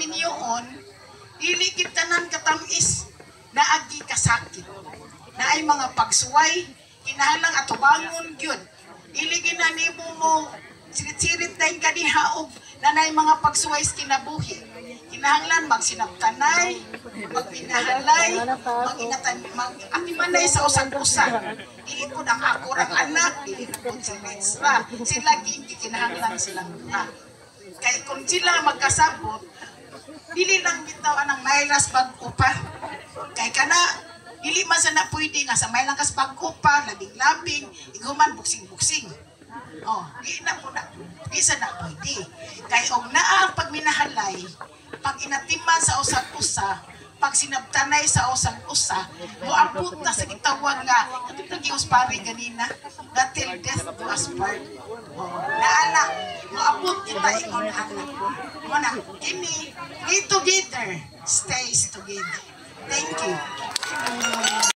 minyoon, dili kita nan katamis na agi kasakit. Na ay mga pagsuway, kinahanglang atubangon gyud. Dili ginanimo mo sirit-sirit na yung kanihaog na na mga pagsuway sa kinabuhi. Kinahanglan magsinabtanay, magpinahalay, mag-atimanay sa usag-usag. Dili po ng ako ang anak, dili po si Retsra. Sila hindi kinahanglan silang na. Kaya kung sila magkasabot, dili lang bitaw anang mayras bago pa. Kaya kana, dili man sana pwede nga sa may lang kas bago pa, labing-labing, iguman buksing-buksing. Oh, di na po na. Di sana pwede. Kaya og naa ang pagminahalay, pag inatiman sa usag-usa, pag sinabtanay sa usag-usa, moabot na sa gitawag nga, ito nag-ius pare ganina, that till death do us part. Oh, naala, moabot kita ingon anak. Muna, kini, be together, stays together. Thank you.